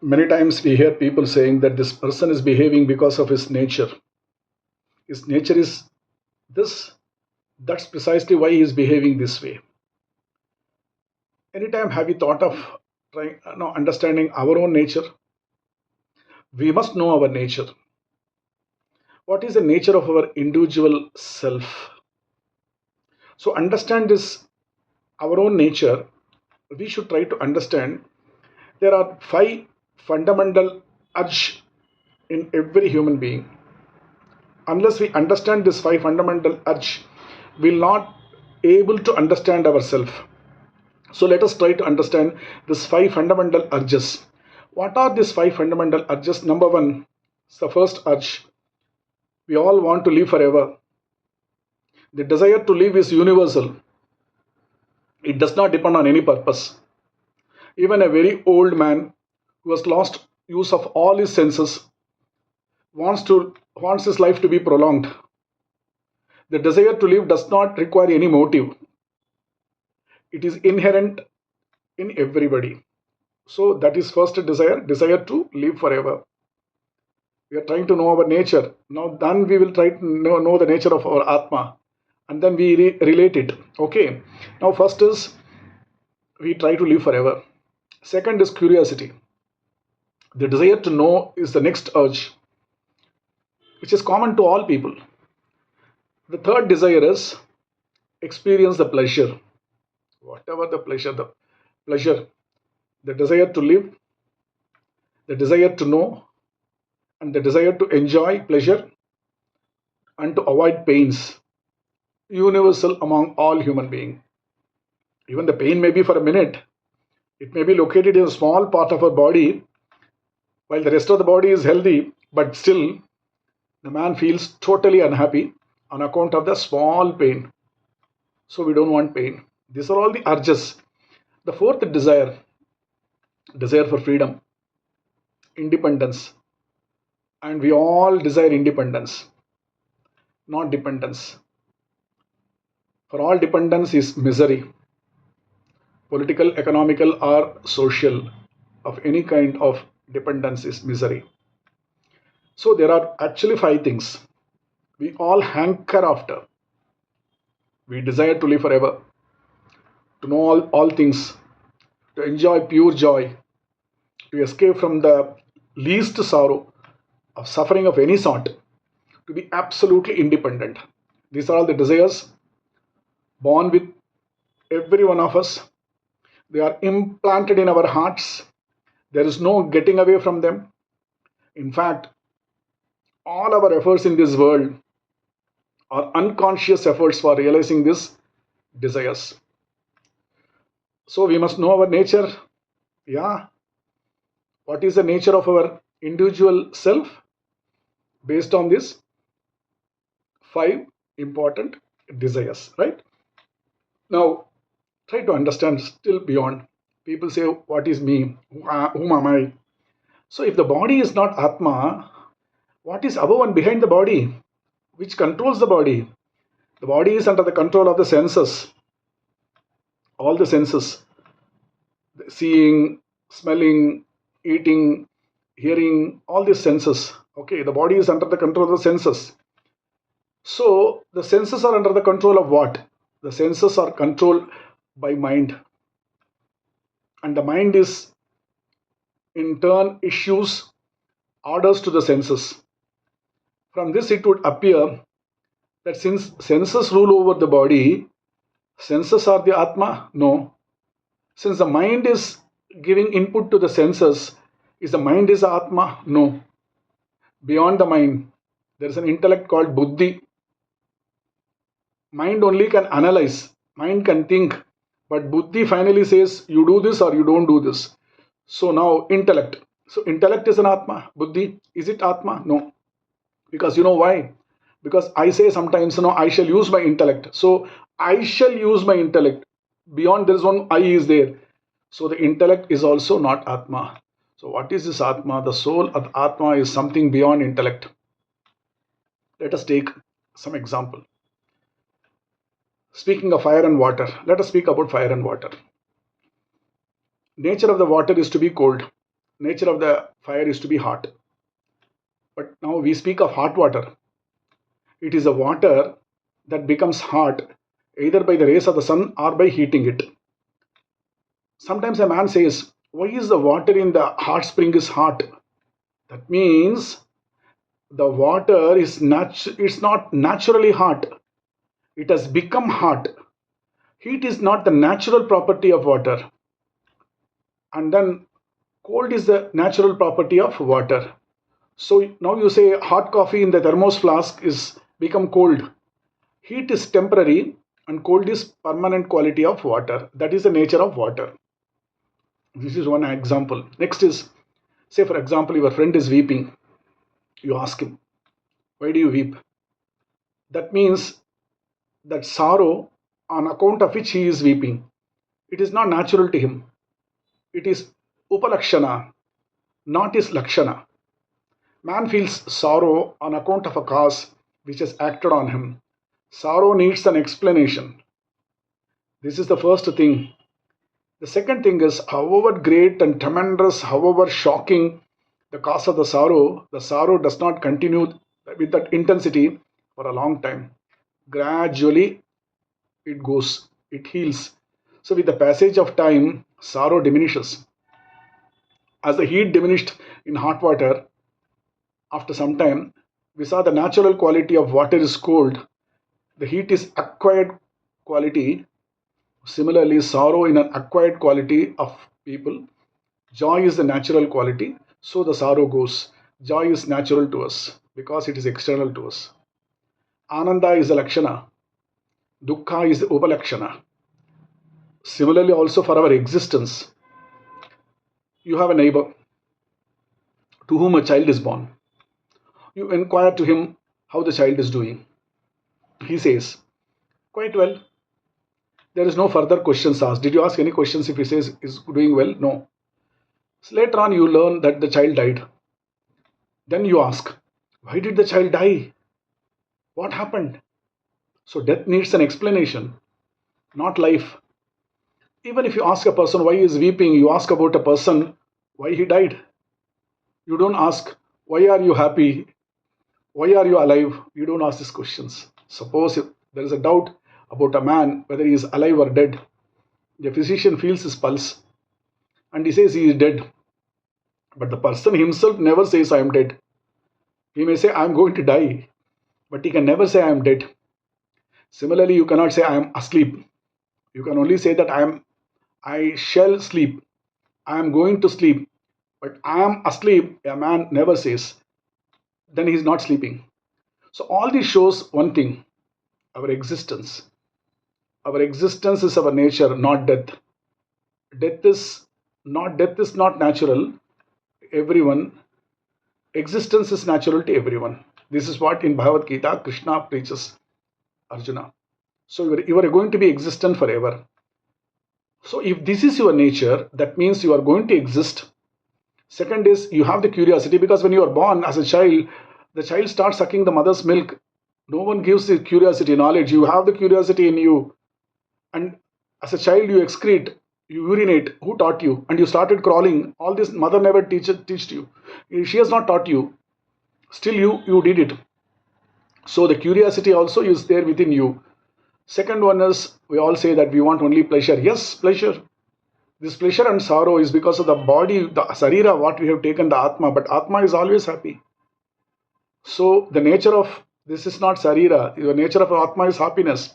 Many times we hear people saying that this person is behaving because of his nature. His nature is this. That's precisely why he is behaving this way. Anytime have you thought of trying, understanding our own nature? We must know our nature. What is the nature of our individual self? So understand this, our own nature. We should try to understand there are five fundamental urge in every human being. Unless we understand this five fundamental urge, we'll not able to understand ourselves. So let us try to understand these five fundamental urges. What are these five fundamental urges? Number one, it's the first urge. We all want to live forever. The desire to live is universal. It does not depend on any purpose. Even a very old man who has lost use of all his senses wants his life to be prolonged. The desire to live does not require any motive. It is inherent in everybody. So that is first desire to live forever. We are trying to know our nature. Now then we will try to know the nature of our Atma, and then we relate it. Okay. Now first is we try to live forever. Second is curiosity. The desire to know is the next urge, which is common to all people. The third desire is experience the pleasure. Whatever pleasure, the desire to live, the desire to know, and the desire to enjoy pleasure and to avoid pains, universal among all human beings. Even the pain may be for a minute. It may be located in a small part of our body, while the rest of the body is healthy, but still the man feels totally unhappy on account of the small pain. So we don't want pain. These are all the urges. The fourth desire for freedom, independence. And we all desire independence, not dependence. For all dependence is misery, political, economical, or social. Of any kind of dependence is misery. So there are actually five things we all hanker after. We desire to live forever, to know all things, to enjoy pure joy, to escape from the least sorrow of suffering of any sort, to be absolutely independent. These are all the desires born with every one of us. They are implanted in our hearts. There is no getting away from them. In fact, all our efforts in this world are unconscious efforts for realizing these desires. So we must know our nature. Yeah. What is the nature of our individual self based on these five important desires, right? Now, try to understand still beyond. People say, what is me? Whom am I? So if the body is not Atma, what is above and behind the body? Which controls the body? The body is under the control of the senses, all the senses, seeing, smelling, eating, hearing, all these senses. Okay, the body is under the control of the senses. So the senses are under the control of what? The senses are controlled by mind. And the mind is in turn issues orders to the senses. From this it would appear that since senses rule over the body, senses are the Atma? No. Since the mind is giving input to the senses, is the mind is the Atma? No. Beyond the mind, there is an intellect called Buddhi. Mind only can analyze, mind can think, but Buddhi finally says you do this or you don't do this. So now intellect. So intellect is an Atma. Buddhi, is it Atma? No. Because you know why? Because I say sometimes, I shall use my intellect. So I shall use my intellect. Beyond there is one I is there. So the intellect is also not Atma. So what is this Atma? The soul of Atma is something beyond intellect. Let us take some example. Speaking of fire and water, let us speak about fire and water. Nature of the water is to be cold. nature of the fire is to be hot. But now we speak of hot water. It is a water that becomes hot either by the rays of the sun or by heating it. Sometimes a man says, why is the water in the hot spring is hot? That means the water is it's not naturally hot. It has become hot. Heat is not the natural property of water. And then cold is the natural property of water. So now you say hot coffee in the thermos flask is become cold. Heat is temporary and cold is permanent quality of water. That is the nature of water. This is one example. Next is, say for example, your friend is weeping. You ask him, why do you weep? That means that sorrow on account of which he is weeping. It is not natural to him. It is upalakshana, not his lakshana. Man feels sorrow on account of a cause which has acted on him. Sorrow needs an explanation. This is the first thing. The second thing is, however great and tremendous, however shocking the cause of the sorrow does not continue with that intensity for a long time. Gradually, it goes, it heals. So, with the passage of time, sorrow diminishes. As the heat diminished in hot water, after some time, we saw the natural quality of water is cold. The heat is acquired quality. Similarly, sorrow in an acquired quality of people. Joy is the natural quality, so the sorrow goes. Joy is natural to us because it is external to us. Ananda is the lakshana. Dukkha is the upalakshana. Similarly, also for our existence, you have a neighbor to whom a child is born. You inquire to him how the child is doing. He says, quite well. There is no further questions asked. Did you ask any questions if he says is doing well? No. So later on, you learn that the child died. Then you ask, why did the child die? What happened? So death needs an explanation, not life. Even if you ask a person why he is weeping, you ask about a person why he died. You don't ask, why are you happy? Why are you alive? You don't ask these questions. Suppose if there is a doubt about a man whether he is alive or dead. The physician feels his pulse and he says he is dead. But the person himself never says I am dead. He may say I am going to die, but he can never say I am dead. Similarly, you cannot say I am asleep. You can only say that I shall sleep. I am going to sleep. But I am asleep, a man never says. Then he is not sleeping. So all this shows one thing, our existence. Our existence is our nature, not death. Death is not natural. Everyone, existence is natural to everyone. This is what in Bhagavad Gita Krishna preaches Arjuna. So you are going to be existent forever. So if this is your nature, that means you are going to exist. Second is you have the curiosity, because when you are born as a child, the child starts sucking the mother's milk. No one gives the curiosity, knowledge. You have the curiosity in you. And as a child, you excrete, you urinate. Who taught you? And you started crawling. All this mother never teached you. She has not taught you. Still you did it. So the curiosity also is there within you. Second one is, we all say that we want only pleasure. Yes, pleasure. This pleasure and sorrow is because of the body, the sarira, what we have taken, the Atma. But Atma is always happy. So the nature of this is not sarira. The nature of Atma is happiness.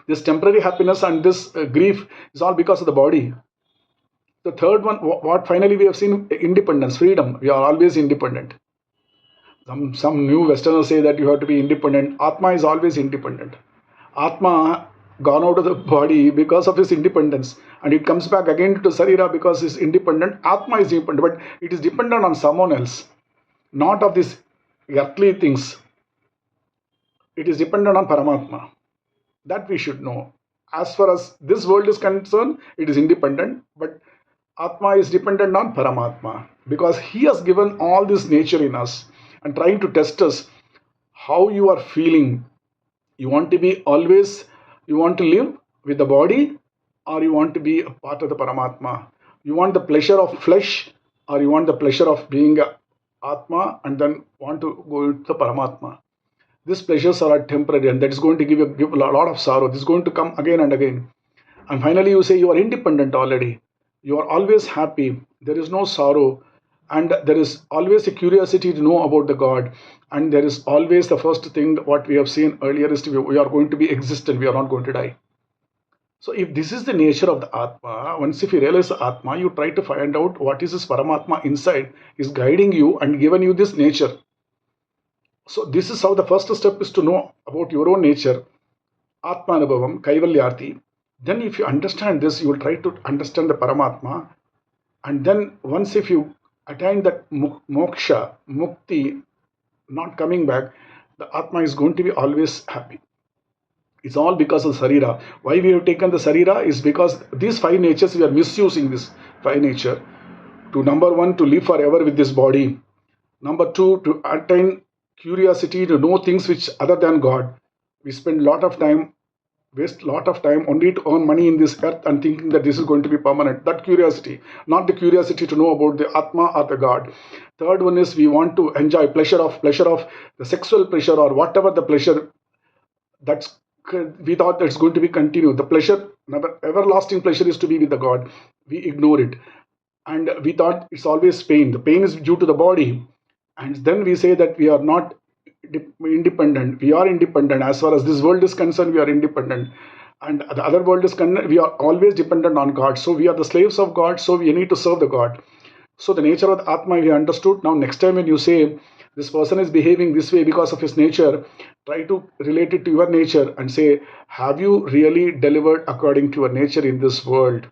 This temporary happiness and this grief is all because of the body. The third one, what finally we have seen, independence, freedom. We are always independent. Some new Westerners say that you have to be independent. Atma is always independent. Atma gone out of the body because of his independence, and it comes back again to Sarira because it's independent. Atma is independent, but it is dependent on someone else, not of these earthly things. It is dependent on Paramatma. That we should know. As far as this world is concerned, it is independent, but Atma is dependent on Paramatma because he has given all this nature in us and trying to test us how you are feeling. You want to be always, you want to live with the body, or you want to be a part of the Paramatma. You want the pleasure of flesh, or you want the pleasure of being a Atma and then want to go into the Paramatma. These pleasures are temporary, and that is going to give a lot of sorrow. This is going to come again and again. And finally, you say you are independent already. You are always happy. There is no sorrow. And there is always a curiosity to know about the God. And there is always the first thing, what we have seen earlier, is we are going to be existent. We are not going to die. So if this is the nature of the Atma, once if you realize the Atma, you try to find out what is this Paramatma inside is guiding you and given you this nature. So this is how the first step is to know about your own nature, Atmanubhavam, Kaivalyarthi. Then if you understand this, you will try to understand the Paramatma. And then once if you attain that moksha, mukti, not coming back, the Atma is going to be always happy. It's all because of Sarira. Why we have taken the Sarira is because these five natures, we are misusing this five nature. To number one, to live forever with this body. Number two, to attain curiosity, to know things which other than God. We spend a lot of time, waste a lot of time only to earn money in this earth and thinking that this is going to be permanent. That curiosity, not the curiosity to know about the Atma or the God. Third one is we want to enjoy pleasure of the sexual pleasure or whatever the pleasure that's we thought that's going to be continued. The pleasure, everlasting pleasure is to be with the God. We ignore it. And we thought it's always pain. The pain is due to the body. And then we say that we are not independent. We are independent. As far as this world is concerned, we are independent. And the other world is concerned, we are always dependent on God. So we are the slaves of God. So we need to serve the God. So the nature of the Atma we understood. Now next time when you say this person is behaving this way because of his nature, try to relate it to your nature and say, have you really delivered according to your nature in this world?